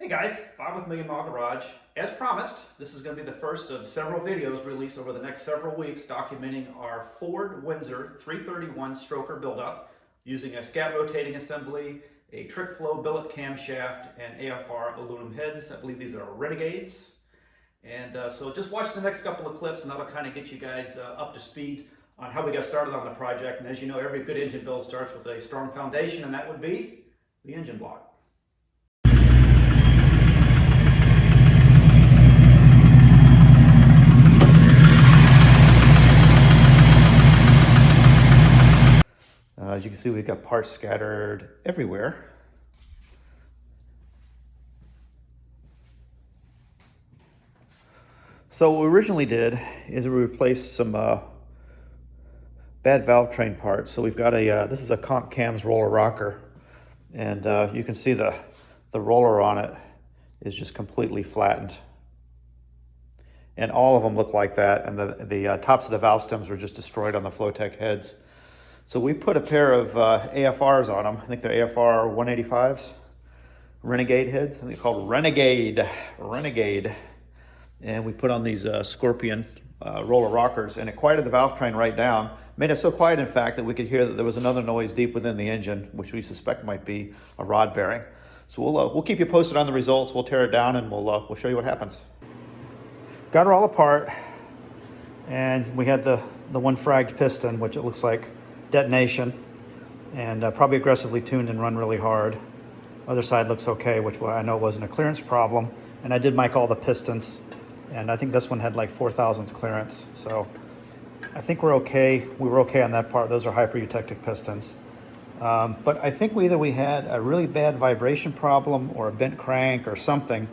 Hey guys, Bob with Million Mile Garage. As promised, this is going to be the first of several videos released over the next several weeks documenting our Ford Windsor 331 stroker buildup using a Scat rotating assembly, a trick flow billet camshaft, and AFR aluminum heads. I believe these are Renegades. And so just watch the next couple of clips and that'll kind of get you guys up to speed on how we got started on the project. And as you know, every good engine build starts with a strong foundation, and that would be the engine block. As you can see, we've got parts scattered everywhere. So what we originally did is we replaced some bad valve train parts. So we've got this is a comp cams roller rocker, and you can see the roller on it is just completely flattened. And all of them look like that, and the tops of the valve stems were just destroyed on the Flowtech heads. So we put a pair of AFRs on them. I think they're AFR 185s, Renegade heads. I think they're called Renegade. And we put on these Scorpion roller rockers, and it quieted the valve train right down. Made it so quiet, in fact, that we could hear that there was another noise deep within the engine, which we suspect might be a rod bearing. So we'll keep you posted on the results. We'll tear it down and we'll show you what happens. Got her all apart, and we had the one fragged piston, which it looks like detonation, and probably aggressively tuned and run really hard. Other side looks okay, which I know wasn't a clearance problem. And I did mic all the pistons, and I think this one had like 4,000ths clearance. So I think we're okay. We were okay on that part. Those are hyper-eutectic pistons. But I think we had a really bad vibration problem or a bent crank or something,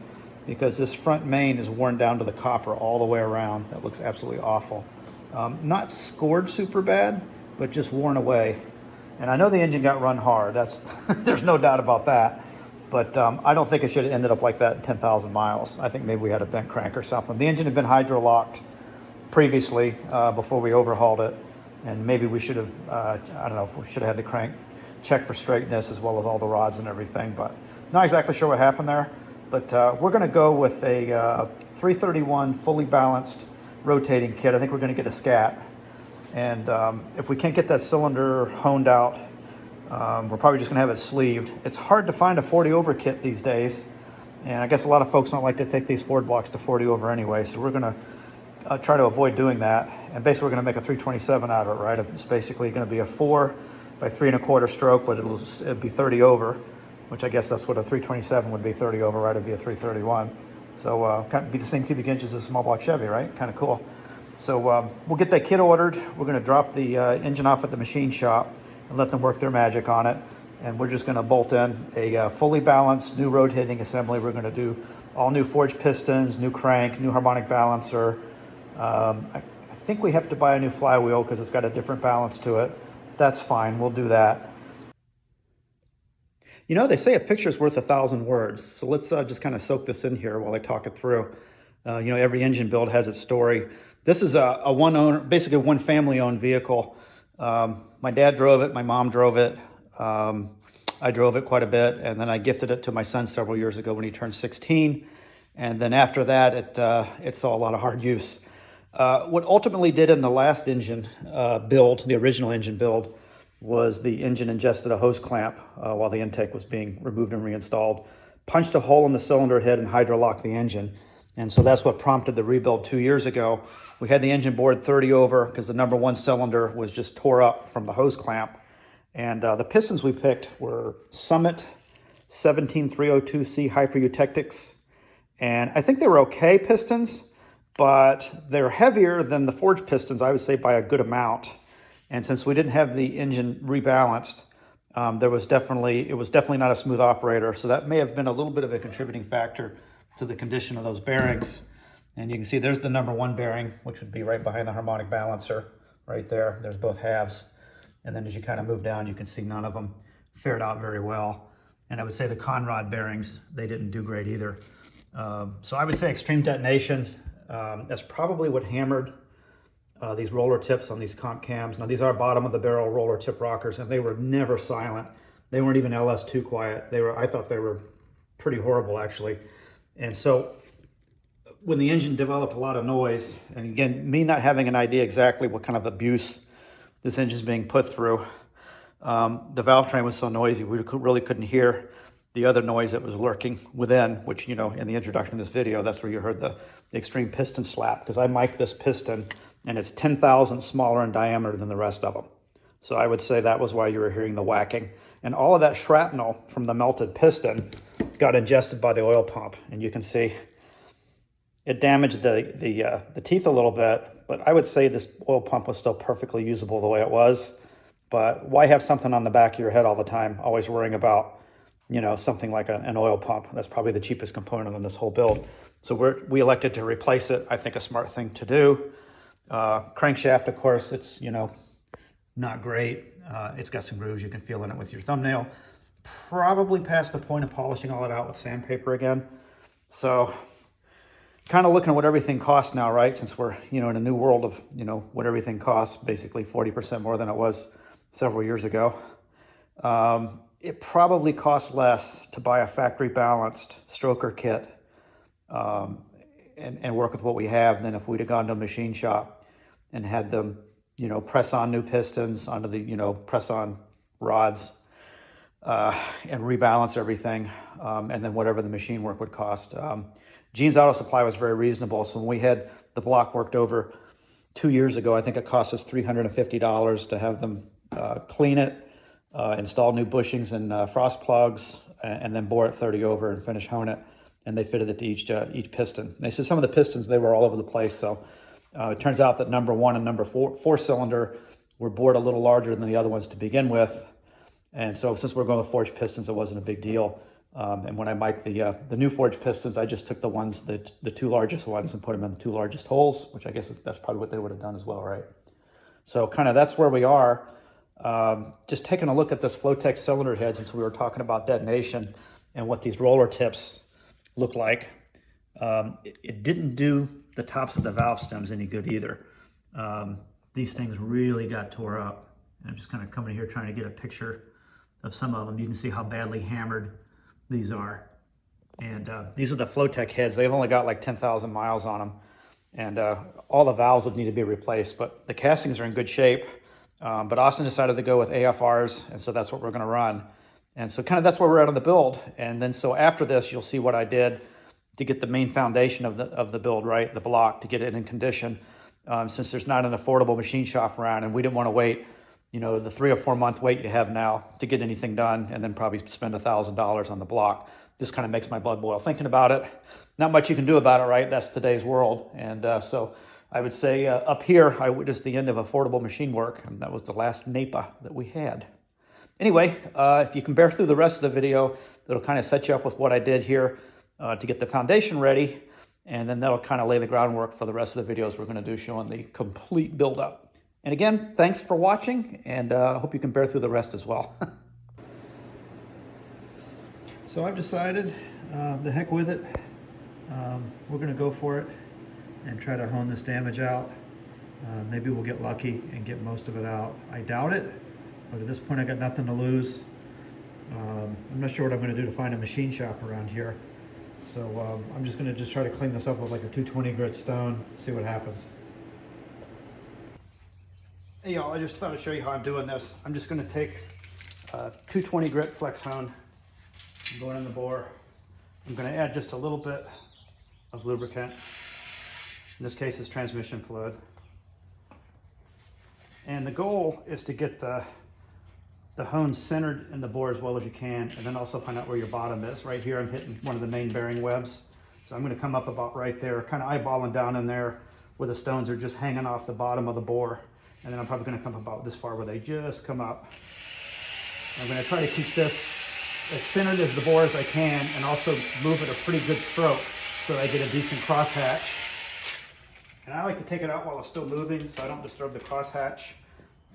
because this front main is worn down to the copper all the way around. That looks absolutely awful. Not scored super bad, but just worn away. And I know the engine got run hard. There's no doubt about that. But I don't think it should have ended up like that in 10,000 miles. I think maybe we had a bent crank or something. The engine had been hydro-locked previously before we overhauled it. And maybe we should have, I don't know if we should have had the crank checked for straightness as well as all the rods and everything. But not exactly sure what happened there. But we're going to go with a 331 fully balanced rotating kit. I think we're going to get a Scat. And if we can't get that cylinder honed out, we're probably just going to have it sleeved. It's hard to find a 40 over kit these days, and I guess a lot of folks don't like to take these Ford blocks to 40 over anyway, so we're going to try to avoid doing that. And basically we're going to make a 327 out of it, right? It's basically going to be a 4 by 3 1/4 stroke, but it'll be 30 over, which I guess that's what a 327 would be, 30 over, right? It'd be a 331. So kind of be the same cubic inches as a small block Chevy, right? Kind of cool. So we'll get that kit ordered. We're going to drop the engine off at the machine shop and let them work their magic on it. And we're just going to bolt in a fully balanced new rotating assembly. We're going to do all new forged pistons, new crank, new harmonic balancer. I think we have to buy a new flywheel because it's got a different balance to it. That's fine. We'll do that. You know, they say a picture's worth 1,000 words. So let's just kind of soak this in here while I talk it through. You know, every engine build has its story. This is a one owner, basically one family owned vehicle. My dad drove it, my mom drove it. I drove it quite a bit, and then I gifted it to my son several years ago when he turned 16. And then after that, it saw a lot of hard use. What ultimately did in the last engine build, the original engine build, was the engine ingested a hose clamp while the intake was being removed and reinstalled, punched a hole in the cylinder head and hydro-locked the engine. And so that's what prompted the rebuild 2 years ago. We had the engine board 30 over because the number one cylinder was just tore up from the hose clamp. And the pistons we picked were Summit 17302C hyper-eutectics. And I think they were okay pistons, but they're heavier than the forged pistons, I would say, by a good amount. And since we didn't have the engine rebalanced, it was definitely not a smooth operator. So that may have been a little bit of a contributing factor to the condition of those bearings. And you can see there's the number one bearing, which would be right behind the harmonic balancer right there. There's both halves. And then as you kind of move down, you can see none of them fared out very well. And I would say the conrod bearings, they didn't do great either. So I would say extreme detonation. That's probably what hammered these roller tips on these comp cams. Now these are bottom of the barrel roller tip rockers, and they were never silent. They weren't even LS2 quiet. I thought they were pretty horrible actually. And so when the engine developed a lot of noise, and again, me not having an idea exactly what kind of abuse this engine's being put through, the valve train was so noisy we really couldn't hear the other noise that was lurking within, which, you know, in the introduction of this video, that's where you heard the extreme piston slap, because I mic'd this piston and it's 10,000 smaller in diameter than the rest of them. So I would say that was why you were hearing the whacking. And all of that shrapnel from the melted piston got ingested by the oil pump. And you can see it damaged the teeth a little bit, but I would say this oil pump was still perfectly usable the way it was. But why have something on the back of your head all the time, always worrying about, you know, something like an oil pump? That's probably the cheapest component on this whole build. So we elected to replace it. I think a smart thing to do. Crankshaft, of course, it's, you know, not great. It's got some grooves. You can feel in it with your thumbnail. Probably past the point of polishing all it out with sandpaper again. So kind of looking at what everything costs now, right? Since we're, you know, in a new world of, you know, what everything costs, basically 40% more than it was several years ago. It probably costs less to buy a factory balanced stroker kit and work with what we have than if we'd have gone to a machine shop and had them, you know, press on new pistons onto the, you know, press on rods and rebalance everything, and then whatever the machine work would cost. Gene's Auto Supply was very reasonable. So when we had the block worked over 2 years ago, I think it cost us $350 to have them clean it, install new bushings and frost plugs, and then bore it 30 over and finish hone it. And they fitted it to each piston. And they said some of the pistons, they were all over the place. So it turns out that number 1 and number 4 cylinder were bored a little larger than the other ones to begin with. And so since we're going with forged pistons, it wasn't a big deal. And when I mic'd the new forged pistons, I just took the ones, the 2 largest ones and put them in the 2 largest holes, which I guess that's probably what they would have done as well, right? So kind of that's where we are. Just taking a look at this Flowtech cylinder head, since we were talking about detonation and what these roller tips look like. It didn't do the tops of the valve stems any good either. These things really got tore up. And I'm just kind of coming here trying to get a picture of some of them. You can see how badly hammered these are. And these are the Flowtech heads. They've only got like 10,000 miles on them. And all the valves would need to be replaced, but the castings are in good shape. But Austin decided to go with AFRs, and so that's what we're gonna run. And so kind of that's where we're at on the build. And then so after this, you'll see what I did to get the main foundation of the build, right? The block, to get it in condition. Since there's not an affordable machine shop around, and we didn't want to wait, you know, the 3 or 4 month wait you have now to get anything done, and then probably spend $1,000 on the block. Just kind of makes my blood boil thinking about it. Not much you can do about it, right? That's today's world. And so I would say up here, I witnessed the end of affordable machine work, and that was the last NEPA that we had. Anyway, if you can bear through the rest of the video, that'll kind of set you up with what I did here to get the foundation ready, and then that'll kind of lay the groundwork for the rest of the videos we're going to do showing the complete build-up. And again, thanks for watching, and I hope you can bear through the rest as well. So I've decided, the heck with it. We're going to go for it and try to hone this damage out. Maybe we'll get lucky and get most of it out. I doubt it, but at this point I got nothing to lose. I'm not sure what I'm going to do to find a machine shop around here. So I'm just going to try to clean this up with like a 220 grit stone, see what happens. Hey y'all, I just thought I'd show you how I'm doing this. I'm just going to take 220 grit flex hone, I'm going in the bore. I'm going to add just a little bit of lubricant. In this case, it's transmission fluid. And the goal is to get the hone centered in the bore as well as you can, and then also find out where your bottom is. Right here, I'm hitting one of the main bearing webs. So I'm going to come up about right there, kind of eyeballing down in there where the stones are just hanging off the bottom of the bore. And then I'm probably going to come about this far where they just come up. I'm going to try to keep this as centered as the bore as I can, and also move at a pretty good stroke so that I get a decent crosshatch. And I like to take it out while it's still moving so I don't disturb the crosshatch.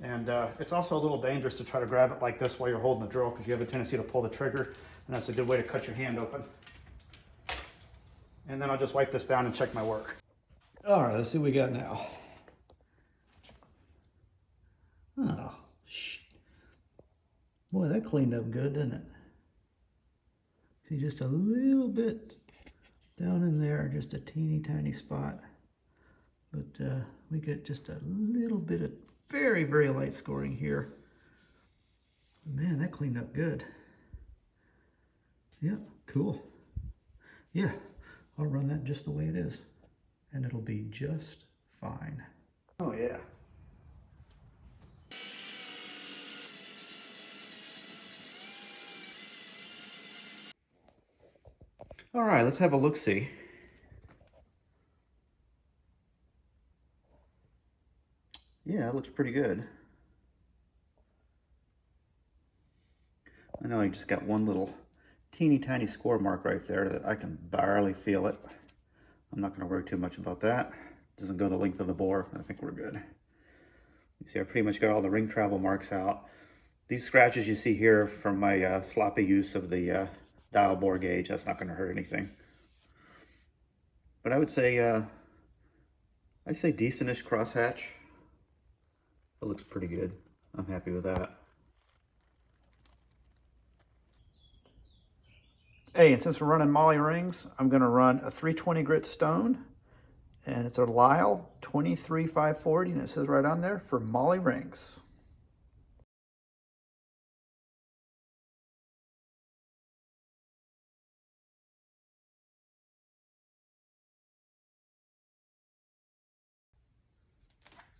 And it's also a little dangerous to try to grab it like this while you're holding the drill, because you have a tendency to pull the trigger, and that's a good way to cut your hand open. And then I'll just wipe this down and check my work. All right, let's see what we got now. Oh, boy, that cleaned up good, didn't it? See, just a little bit down in there, just a teeny tiny spot. But we get just a little bit of very, very light scoring here. Man, that cleaned up good. Yeah, cool. Yeah, I'll run that just the way it is, and it'll be just fine. Oh yeah. All right, let's have a look-see. Yeah, it looks pretty good. I know I just got one little teeny tiny score mark right there that I can barely feel it. I'm not going to worry too much about that. It doesn't go the length of the bore. I think we're good. You see, I pretty much got all the ring travel marks out. These scratches you see here from my sloppy use of the dial bore gauge, that's not going to hurt anything. But I would say, I'd say decentish crosshatch. It looks pretty good. I'm happy with that. Hey, and since we're running Molly rings, I'm going to run a 320 grit stone, and it's a Lyle 23540, and it says right on there for Molly rings.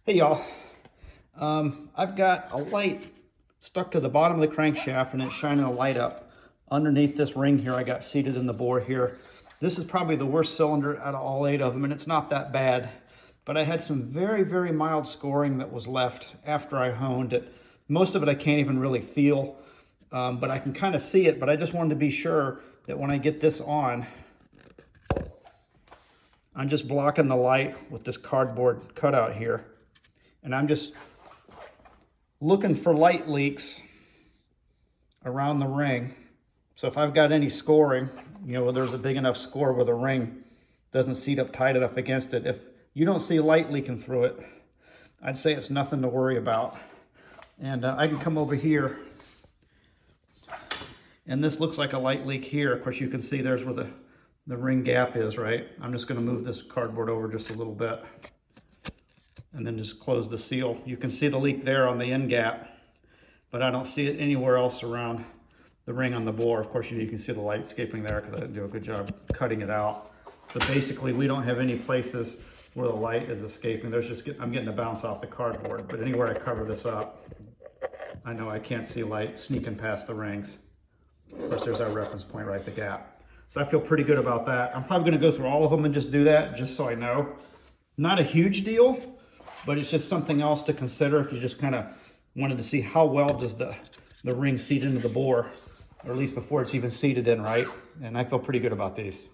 Hey y'all, I've got a light stuck to the bottom of the crankshaft, and it's shining a light up underneath this ring here I got seated in the bore here. This is probably the worst cylinder out of all 8 of them, and it's not that bad, but I had some very, very mild scoring that was left after I honed it. Most of it I can't even really feel, but I can kind of see it, but I just wanted to be sure that when I get this on, I'm just blocking the light with this cardboard cutout here. And I'm just looking for light leaks around the ring. So if I've got any scoring, you know, there's a big enough score where the ring doesn't seat up tight enough against it. If you don't see light leaking through it, I'd say it's nothing to worry about. And I can come over here, and this looks like a light leak here. Of course, you can see there's where the ring gap is, right? I'm just gonna move this cardboard over just a little bit, and then just close the seal. You can see the leak there on the end gap, but I don't see it anywhere else around the ring on the bore. Of course, you can see the light escaping there because I didn't do a good job cutting it out. But basically, we don't have any places where the light is escaping. There's just, I'm getting a bounce off the cardboard, but anywhere I cover this up, I know I can't see light sneaking past the rings. Of course, there's our reference point right, the gap. So I feel pretty good about that. I'm probably gonna go through all of them and just do that, just so I know. Not a huge deal, but it's just something else to consider if you just kind of wanted to see how well does the ring seat into the bore, or at least before it's even seated in, right? And I feel pretty good about these.